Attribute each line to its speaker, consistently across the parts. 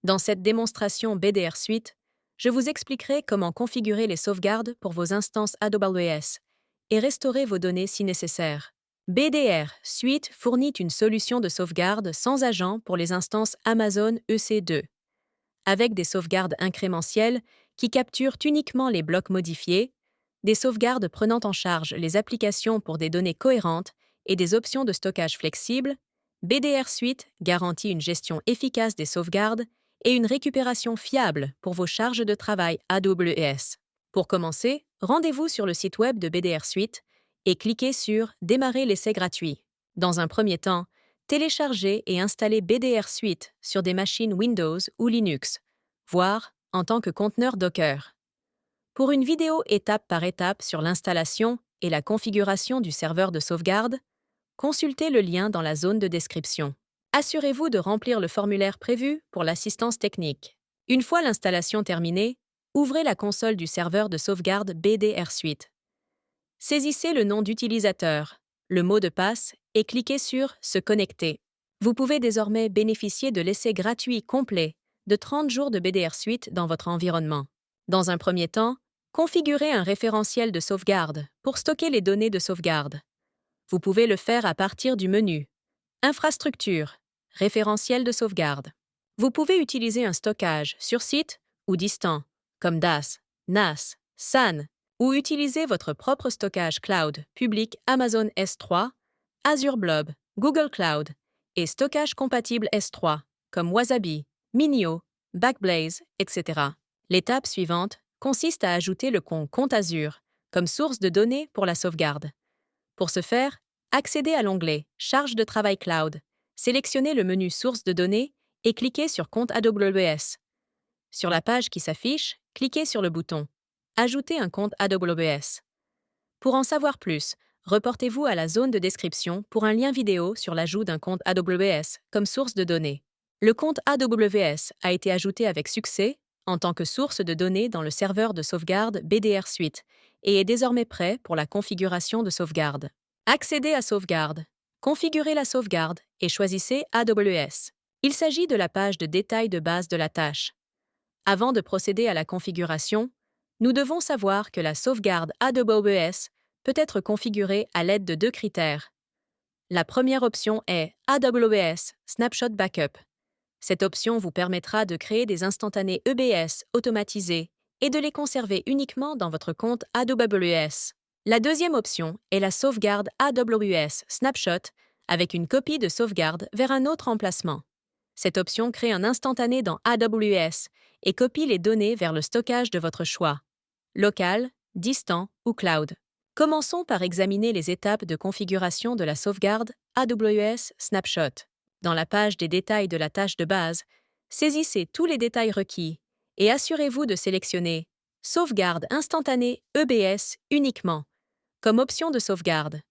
Speaker 1: Dans cette démonstration BDR Suite, je vous expliquerai comment configurer les sauvegardes pour vos instances AWS et restaurer vos données si nécessaire. BDR Suite fournit une solution de sauvegarde sans agent pour les instances Amazon EC2, avec des sauvegardes incrémentielles qui capturent uniquement les blocs modifiés, des sauvegardes prenant en charge les applications pour des données cohérentes et des options de stockage flexibles. BDR Suite garantit une gestion efficace des sauvegardes et une récupération fiable pour vos charges de travail AWS. Pour commencer, rendez-vous sur le site web de BDR Suite et cliquez sur « Démarrer l'essai gratuit ». Dans un premier temps, téléchargez et installez BDR Suite sur des machines Windows ou Linux, voire en tant que conteneur Docker. Pour une vidéo étape par étape sur l'installation et la configuration du serveur de sauvegarde, consultez le lien dans la zone de description. Assurez-vous de remplir le formulaire prévu pour l'assistance technique. Une fois l'installation terminée, ouvrez la console du serveur de sauvegarde BDR Suite. Saisissez le nom d'utilisateur, le mot de passe et cliquez sur « Se connecter ». Vous pouvez désormais bénéficier de l'essai gratuit complet de 30 jours de BDR Suite dans votre environnement. Dans un premier temps, configurez un référentiel de sauvegarde pour stocker les données de sauvegarde. Vous pouvez le faire à partir du menu « Infrastructure », référentiel de sauvegarde. Vous pouvez utiliser un stockage sur site ou distant, comme DAS, NAS, SAN, ou utiliser votre propre stockage cloud public Amazon S3, Azure Blob, Google Cloud, et stockage compatible S3, comme Wasabi, Minio, Backblaze, etc. L'étape suivante consiste à ajouter le compte Azure comme source de données pour la sauvegarde. Pour ce faire, accédez à l'onglet « Charge de travail cloud », sélectionnez le menu « Source de données » et cliquez sur « Compte AWS ». Sur la page qui s'affiche, cliquez sur le bouton « Ajouter un compte AWS ». Pour en savoir plus, reportez-vous à la zone de description pour un lien vidéo sur l'ajout d'un compte AWS comme source de données. Le compte AWS a été ajouté avec succès en tant que source de données dans le serveur de sauvegarde BDR Suite et est désormais prêt pour la configuration de sauvegarde. Accédez à Sauvegarde, configurez la sauvegarde et choisissez AWS. Il s'agit de la page de détail de base de la tâche. Avant de procéder à la configuration, nous devons savoir que la sauvegarde AWS peut être configurée à l'aide de deux critères. La première option est AWS Snapshot Backup. Cette option vous permettra de créer des instantanés EBS automatisés et de les conserver uniquement dans votre compte AWS. La deuxième option est la sauvegarde AWS Snapshot avec une copie de sauvegarde vers un autre emplacement. Cette option crée un instantané dans AWS et copie les données vers le stockage de votre choix, local, distant ou cloud. Commençons par examiner les étapes de configuration de la sauvegarde AWS Snapshot. Dans la page des détails de la tâche de base, saisissez tous les détails requis et assurez-vous de sélectionner « Sauvegarde instantanée EBS uniquement » comme option de sauvegarde.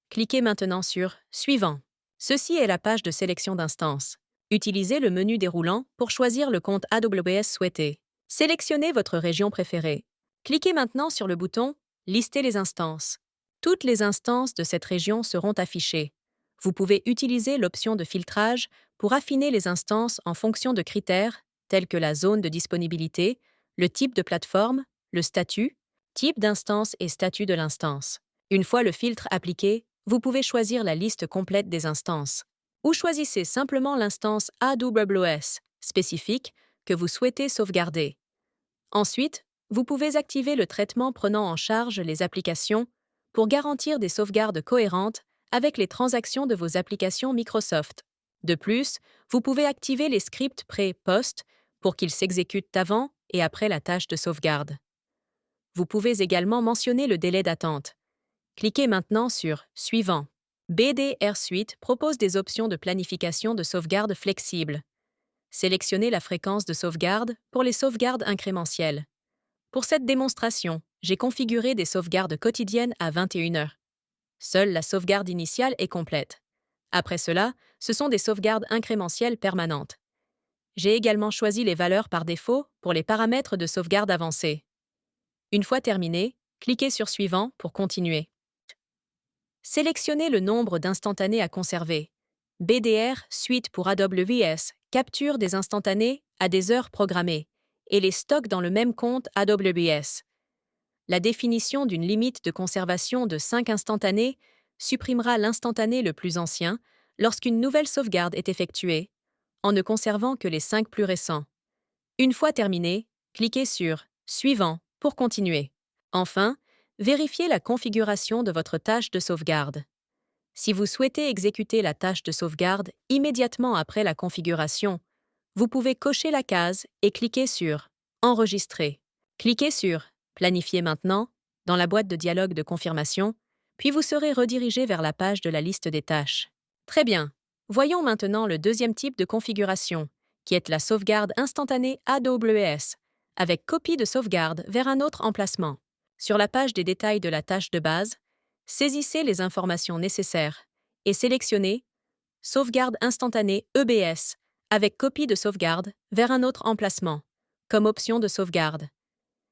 Speaker 1: Cliquez maintenant sur « Suivant ». Ceci est la page de sélection d'instance. Utilisez le menu déroulant pour choisir le compte AWS souhaité. Sélectionnez votre région préférée. Cliquez maintenant sur le bouton « Lister les instances ». Toutes les instances de cette région seront affichées. Vous pouvez utiliser l'option de filtrage pour affiner les instances en fonction de critères tels que la zone de disponibilité, le type de plateforme, le statut, type d'instance et statut de l'instance. Une fois le filtre appliqué, vous pouvez choisir la liste complète des instances. Ou choisissez simplement l'instance AWS spécifique que vous souhaitez sauvegarder. Ensuite, vous pouvez activer le traitement prenant en charge les applications pour garantir des sauvegardes cohérentes avec les transactions de vos applications Microsoft. De plus, vous pouvez activer les scripts pré-post pour qu'ils s'exécutent avant et après la tâche de sauvegarde. Vous pouvez également mentionner le délai d'attente. Cliquez maintenant sur « Suivant ». BDR Suite propose des options de planification de sauvegarde flexibles. Sélectionnez la fréquence de sauvegarde pour les sauvegardes incrémentielles. Pour cette démonstration, j'ai configuré des sauvegardes quotidiennes à 21 heures. Seule la sauvegarde initiale est complète. Après cela, ce sont des sauvegardes incrémentielles permanentes. J'ai également choisi les valeurs par défaut pour les paramètres de sauvegarde avancés. Une fois terminé, cliquez sur « Suivant » pour continuer. Sélectionnez le nombre d'instantanés à conserver. BDR Suite pour AWS capture des instantanés à des heures programmées et les stocke dans le même compte AWS. La définition d'une limite de conservation de 5 instantanés supprimera l'instantané le plus ancien lorsqu'une nouvelle sauvegarde est effectuée, en ne conservant que les 5 plus récents. Une fois terminé, cliquez sur Suivant pour continuer. Enfin, vérifiez la configuration de votre tâche de sauvegarde. Si vous souhaitez exécuter la tâche de sauvegarde immédiatement après la configuration, vous pouvez cocher la case et cliquer sur Enregistrer. Cliquez sur Planifier maintenant dans la boîte de dialogue de confirmation, puis vous serez redirigé vers la page de la liste des tâches. Très bien. Voyons maintenant le deuxième type de configuration, qui est la sauvegarde instantanée AWS, avec copie de sauvegarde vers un autre emplacement. Sur la page des détails de la tâche de base, saisissez les informations nécessaires et sélectionnez Sauvegarde instantanée EBS avec copie de sauvegarde vers un autre emplacement, comme option de sauvegarde.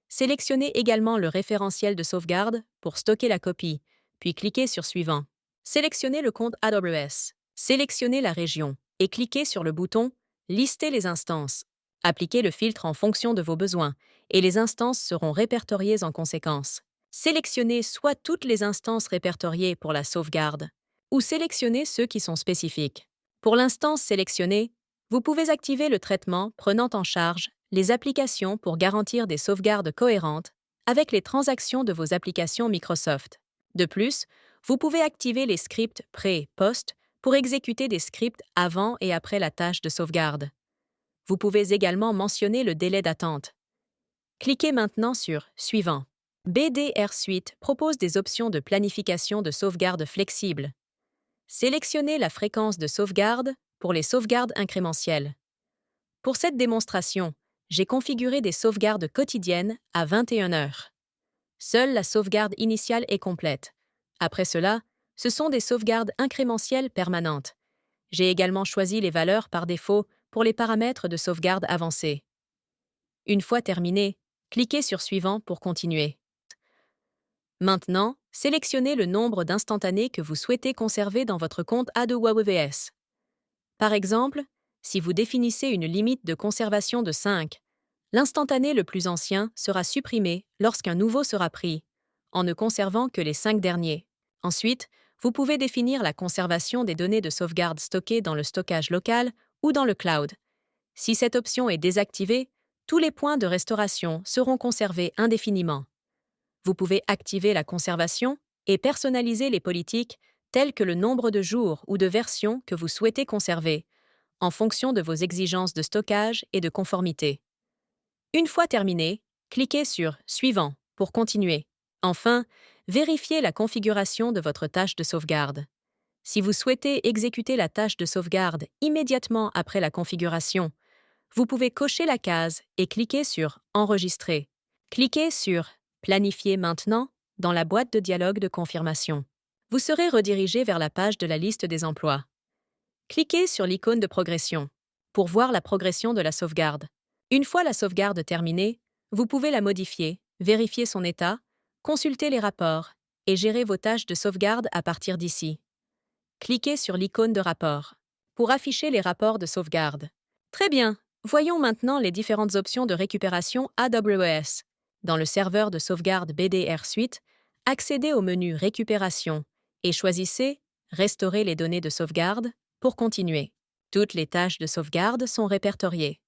Speaker 1: Sélectionnez également le référentiel de sauvegarde pour stocker la copie, puis cliquez sur Suivant. Sélectionnez le compte AWS. Sélectionnez la région et cliquez sur le bouton Lister les instances. Appliquez le filtre en fonction de vos besoins et les instances seront répertoriées en conséquence. Sélectionnez soit toutes les instances répertoriées pour la sauvegarde, ou sélectionnez ceux qui sont spécifiques. Pour l'instance sélectionnée, vous pouvez activer le traitement prenant en charge les applications pour garantir des sauvegardes cohérentes avec les transactions de vos applications Microsoft. De plus, vous pouvez activer les scripts pré-post pour exécuter des scripts avant et après la tâche de sauvegarde. Vous pouvez également mentionner le délai d'attente. Cliquez maintenant sur Suivant. BDR Suite propose des options de planification de sauvegarde flexibles. Sélectionnez la fréquence de sauvegarde pour les sauvegardes incrémentielles. Pour cette démonstration, j'ai configuré des sauvegardes quotidiennes à 21 heures. Seule la sauvegarde initiale est complète. Après cela, ce sont des sauvegardes incrémentielles permanentes. J'ai également choisi les valeurs par défaut pour les paramètres de sauvegarde avancés. Une fois terminé, cliquez sur Suivant pour continuer. Maintenant, sélectionnez le nombre d'instantanés que vous souhaitez conserver dans votre compte AWS. Par exemple, si vous définissez une limite de conservation de 5, l'instantané le plus ancien sera supprimé lorsqu'un nouveau sera pris, en ne conservant que les 5 derniers. Ensuite, vous pouvez définir la conservation des données de sauvegarde stockées dans le stockage local ou dans le cloud. Si cette option est désactivée, tous les points de restauration seront conservés indéfiniment. Vous pouvez activer la conservation et personnaliser les politiques telles que le nombre de jours ou de versions que vous souhaitez conserver, en fonction de vos exigences de stockage et de conformité. Une fois terminé, cliquez sur Suivant pour continuer. Enfin, vérifiez la configuration de votre tâche de sauvegarde. Si vous souhaitez exécuter la tâche de sauvegarde immédiatement après la configuration, vous pouvez cocher la case et cliquer sur Enregistrer. Cliquez sur Planifier maintenant dans la boîte de dialogue de confirmation. Vous serez redirigé vers la page de la liste des emplois. Cliquez sur l'icône de progression pour voir la progression de la sauvegarde. Une fois la sauvegarde terminée, vous pouvez la modifier, vérifier son état, consulter les rapports et gérer vos tâches de sauvegarde à partir d'ici. Cliquez sur l'icône de rapport pour afficher les rapports de sauvegarde. Très bien, voyons maintenant les différentes options de récupération AWS. Dans le serveur de sauvegarde BDR Suite, accédez au menu Récupération et choisissez Restaurer les données de sauvegarde pour continuer. Toutes les tâches de sauvegarde sont répertoriées.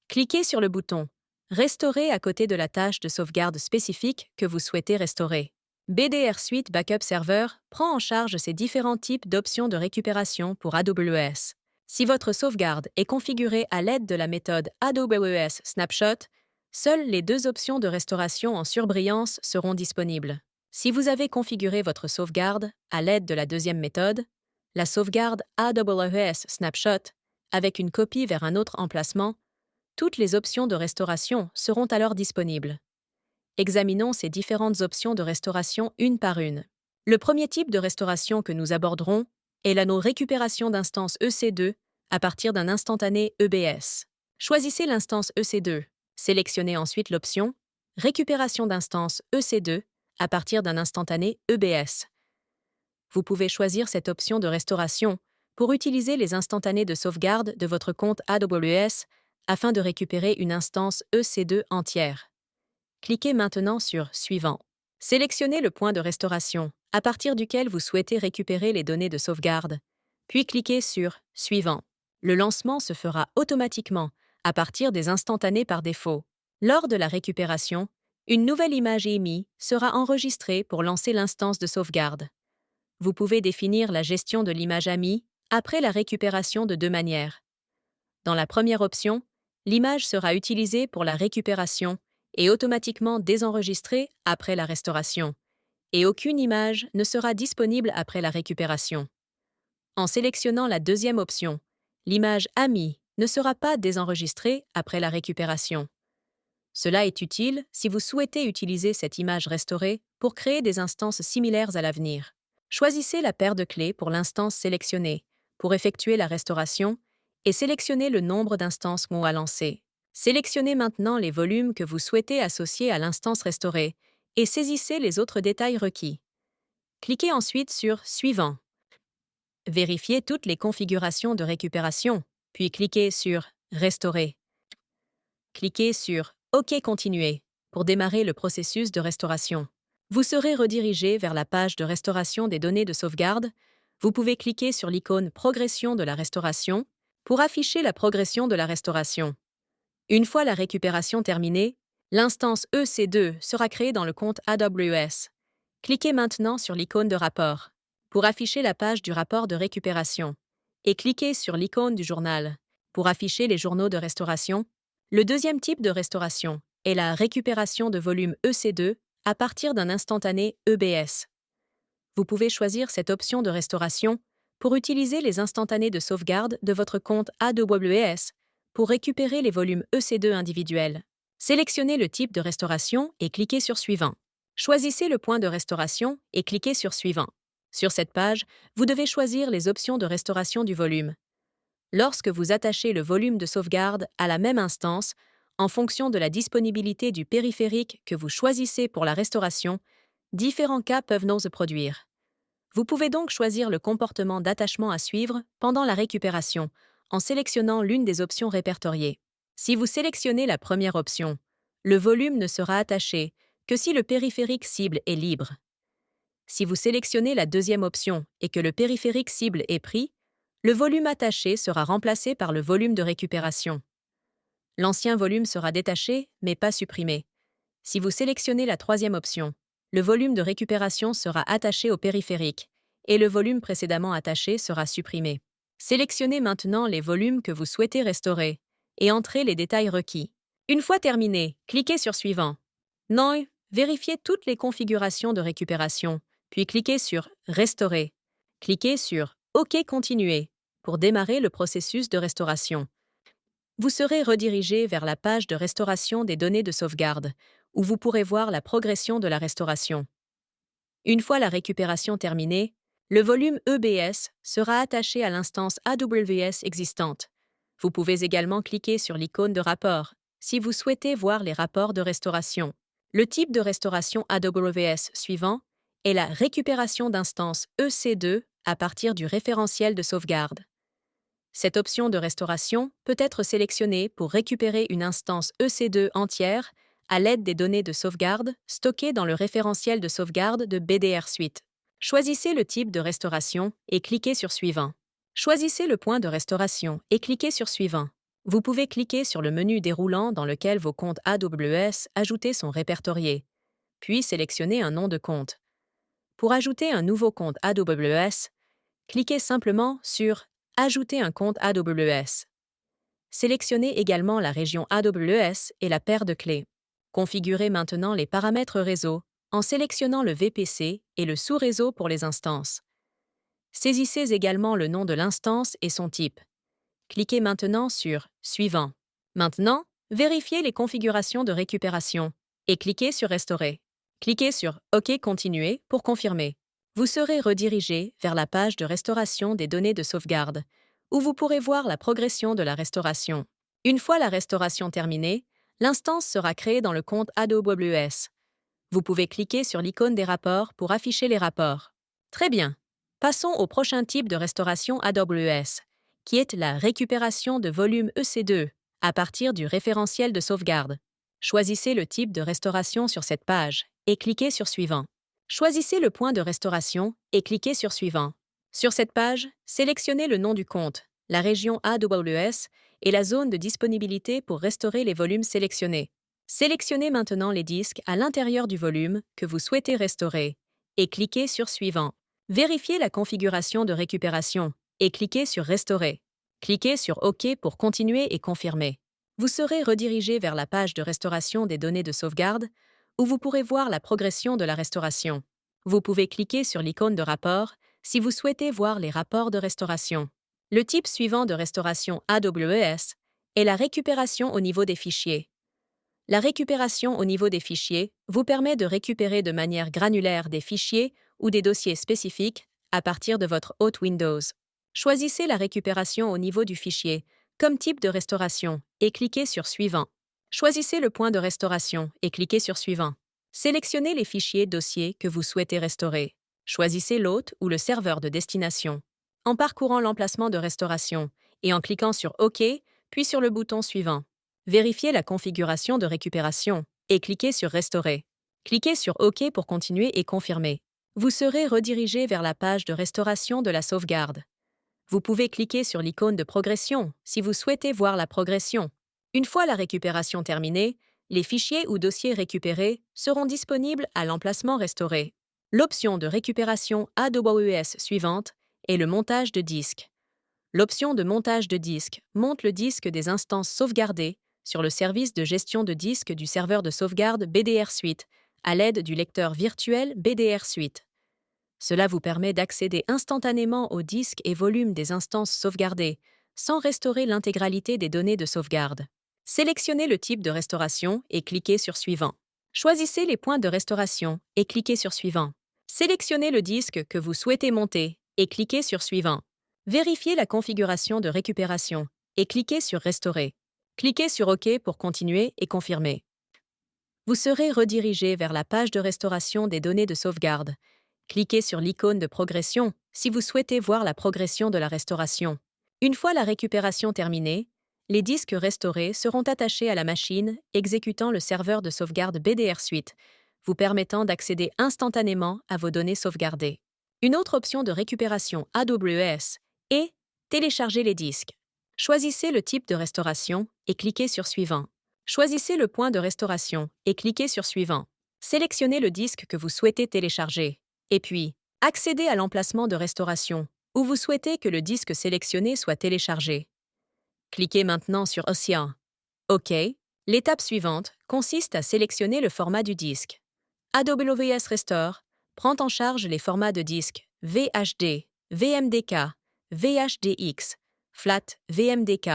Speaker 1: Cliquez sur le bouton Restaurer à côté de la tâche de sauvegarde spécifique que vous souhaitez restaurer. BDR Suite Backup Server prend en charge ces différents types d'options de récupération pour AWS. Si votre sauvegarde est configurée à l'aide de la méthode AWS Snapshot, seules les 2 options de restauration en surbrillance seront disponibles. Si vous avez configuré votre sauvegarde à l'aide de la deuxième méthode, la sauvegarde AWS Snapshot, avec une copie vers un autre emplacement, toutes les options de restauration seront alors disponibles. Examinons ces différentes options de restauration une par une. Le premier type de restauration que nous aborderons est la récupération d'instances EC2 à partir d'un instantané EBS. Choisissez l'instance EC2. Sélectionnez ensuite l'option Récupération d'instances EC2 à partir d'un instantané EBS. Vous pouvez choisir cette option de restauration pour utiliser les instantanés de sauvegarde de votre compte AWS afin de récupérer une instance EC2 entière. Cliquez maintenant sur Suivant. Sélectionnez le point de restauration, à partir duquel vous souhaitez récupérer les données de sauvegarde, puis cliquez sur Suivant. Le lancement se fera automatiquement, à partir des instantanés par défaut. Lors de la récupération, une nouvelle image EMI sera enregistrée pour lancer l'instance de sauvegarde. Vous pouvez définir la gestion de l'image AMI après la récupération de deux manières. Dans la première option, l'image sera utilisée pour la récupération et automatiquement désenregistrée après la restauration, et aucune image ne sera disponible après la récupération. En sélectionnant la deuxième option, l'image AMI ne sera pas désenregistrée après la récupération. Cela est utile si vous souhaitez utiliser cette image restaurée pour créer des instances similaires à l'avenir. Choisissez la paire de clés pour l'instance sélectionnée, pour effectuer la restauration, et sélectionnez le nombre d'instances mots à lancer. Sélectionnez maintenant les volumes que vous souhaitez associer à l'instance restaurée et saisissez les autres détails requis. Cliquez ensuite sur Suivant. Vérifiez toutes les configurations de récupération, puis cliquez sur Restaurer. Cliquez sur OK Continuer pour démarrer le processus de restauration. Vous serez redirigé vers la page de restauration des données de sauvegarde. Vous pouvez cliquer sur l'icône Progression de la restauration pour afficher la progression de la restauration. Une fois la récupération terminée, l'instance EC2 sera créée dans le compte AWS. Cliquez maintenant sur l'icône de rapport pour afficher la page du rapport de récupération et cliquez sur l'icône du journal pour afficher les journaux de restauration. Le deuxième type de restauration est la récupération de volume EC2 à partir d'un instantané EBS. Vous pouvez choisir cette option de restauration pour utiliser les instantanés de sauvegarde de votre compte AWS pour récupérer les volumes EC2 individuels. Sélectionnez le type de restauration et cliquez sur Suivant. Choisissez le point de restauration et cliquez sur Suivant. Sur cette page, vous devez choisir les options de restauration du volume. Lorsque vous attachez le volume de sauvegarde à la même instance, en fonction de la disponibilité du périphérique que vous choisissez pour la restauration, différents cas peuvent se produire. Vous pouvez donc choisir le comportement d'attachement à suivre pendant la récupération en sélectionnant l'une des options répertoriées. Si vous sélectionnez la première option, le volume ne sera attaché que si le périphérique cible est libre. Si vous sélectionnez la deuxième option et que le périphérique cible est pris, le volume attaché sera remplacé par le volume de récupération. L'ancien volume sera détaché, mais pas supprimé. Si vous sélectionnez la troisième option, le volume de récupération sera attaché au périphérique et le volume précédemment attaché sera supprimé. Sélectionnez maintenant les volumes que vous souhaitez restaurer et entrez les détails requis. Une fois terminé, cliquez sur Suivant. Non, vérifiez toutes les configurations de récupération, puis cliquez sur Restaurer. Cliquez sur OK Continuer pour démarrer le processus de restauration. Vous serez redirigé vers la page de restauration des données de sauvegarde, où vous pourrez voir la progression de la restauration. Une fois la récupération terminée, le volume EBS sera attaché à l'instance AWS existante. Vous pouvez également cliquer sur l'icône de rapport si vous souhaitez voir les rapports de restauration. Le type de restauration AWS suivant est la récupération d'instances EC2 à partir du référentiel de sauvegarde. Cette option de restauration peut être sélectionnée pour récupérer une instance EC2 entière à l'aide des données de sauvegarde stockées dans le référentiel de sauvegarde de BDR Suite. Choisissez le type de restauration et cliquez sur Suivant. Choisissez le point de restauration et cliquez sur Suivant. Vous pouvez cliquer sur le menu déroulant dans lequel vos comptes AWS ajoutés sont répertoriés, puis sélectionnez un nom de compte. Pour ajouter un nouveau compte AWS, cliquez simplement sur Ajouter un compte AWS. Sélectionnez également la région AWS et la paire de clés. Configurez maintenant les paramètres réseau en sélectionnant le VPC et le sous-réseau pour les instances. Saisissez également le nom de l'instance et son type. Cliquez maintenant sur Suivant. Maintenant, vérifiez les configurations de récupération et cliquez sur Restaurer. Cliquez sur OK Continuer pour confirmer. Vous serez redirigé vers la page de restauration des données de sauvegarde, où vous pourrez voir la progression de la restauration. Une fois la restauration terminée, l'instance sera créée dans le compte AWS. Vous pouvez cliquer sur l'icône des rapports pour afficher les rapports. Très bien. Passons au prochain type de restauration AWS, qui est la récupération de volume EC2 à partir du référentiel de sauvegarde. Choisissez le type de restauration sur cette page et cliquez sur Suivant. Choisissez le point de restauration et cliquez sur Suivant. Sur cette page, sélectionnez le nom du compte, la région AWS et la zone de disponibilité pour restaurer les volumes sélectionnés. Sélectionnez maintenant les disques à l'intérieur du volume que vous souhaitez restaurer et cliquez sur Suivant. Vérifiez la configuration de récupération et cliquez sur Restaurer. Cliquez sur OK pour continuer et confirmer. Vous serez redirigé vers la page de restauration des données de sauvegarde où vous pourrez voir la progression de la restauration. Vous pouvez cliquer sur l'icône de rapport si vous souhaitez voir les rapports de restauration. Le type suivant de restauration AWS est la récupération au niveau des fichiers. La récupération au niveau des fichiers vous permet de récupérer de manière granulaire des fichiers ou des dossiers spécifiques à partir de votre hôte Windows. Choisissez la récupération au niveau du fichier comme type de restauration et cliquez sur Suivant. Choisissez le point de restauration et cliquez sur Suivant. Sélectionnez les fichiers dossiers que vous souhaitez restaurer. Choisissez l'hôte ou le serveur de destination. En parcourant l'emplacement de restauration et en cliquant sur OK, puis sur le bouton Suivant. Vérifiez la configuration de récupération et cliquez sur Restaurer. Cliquez sur OK pour continuer et confirmer. Vous serez redirigé vers la page de restauration de la sauvegarde. Vous pouvez cliquer sur l'icône de progression si vous souhaitez voir la progression. Une fois la récupération terminée, les fichiers ou dossiers récupérés seront disponibles à l'emplacement restauré. L'option de récupération AWS suivante est le montage de disques. L'option de montage de disque monte le disque des instances sauvegardées sur le service de gestion de disques du serveur de sauvegarde BDR Suite à l'aide du lecteur virtuel BDR Suite. Cela vous permet d'accéder instantanément aux disques et volumes des instances sauvegardées, sans restaurer l'intégralité des données de sauvegarde. Sélectionnez le type de restauration et cliquez sur Suivant. Choisissez les points de restauration et cliquez sur Suivant. Sélectionnez le disque que vous souhaitez monter et cliquez sur Suivant. Vérifiez la configuration de récupération et cliquez sur Restaurer. Cliquez sur OK pour continuer et confirmer. Vous serez redirigé vers la page de restauration des données de sauvegarde. Cliquez sur l'icône de progression si vous souhaitez voir la progression de la restauration. Une fois la récupération terminée, les disques restaurés seront attachés à la machine exécutant le serveur de sauvegarde BDR Suite, vous permettant d'accéder instantanément à vos données sauvegardées. Une autre option de récupération AWS est Télécharger les disques. Choisissez le type de restauration et cliquez sur Suivant. Choisissez le point de restauration et cliquez sur Suivant. Sélectionnez le disque que vous souhaitez télécharger. Et puis, accédez à l'emplacement de restauration, où vous souhaitez que le disque sélectionné soit téléchargé. Cliquez maintenant sur Océan. OK. L'étape suivante consiste à sélectionner le format du disque. AWS Restore prend en charge les formats de disque VHD, VMDK, VHDX, FLAT, VMDK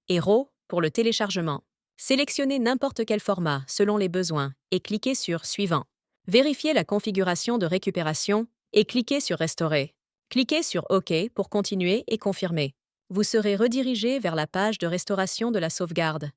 Speaker 1: et RAW pour le téléchargement. Sélectionnez n'importe quel format selon les besoins et cliquez sur Suivant. Vérifiez la configuration de récupération et cliquez sur Restaurer. Cliquez sur OK pour continuer et confirmer. Vous serez redirigé vers la page de restauration de la sauvegarde.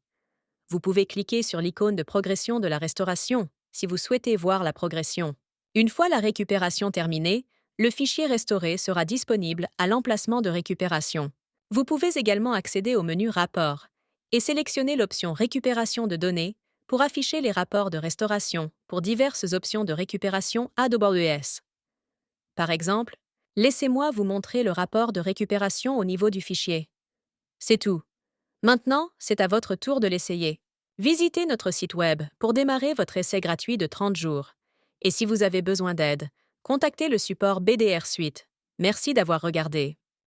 Speaker 1: Vous pouvez cliquer sur l'icône de progression de la restauration si vous souhaitez voir la progression. Une fois la récupération terminée, le fichier restauré sera disponible à l'emplacement de récupération. Vous pouvez également accéder au menu Rapport et sélectionner l'option Récupération de données pour afficher les rapports de restauration pour diverses options de récupération AWS. Par exemple, laissez-moi vous montrer le rapport de récupération au niveau du fichier. C'est tout. Maintenant, c'est à votre tour de l'essayer. Visitez notre site web pour démarrer votre essai gratuit de 30 jours. Et si vous avez besoin d'aide, contactez le support BDR Suite. Merci d'avoir regardé.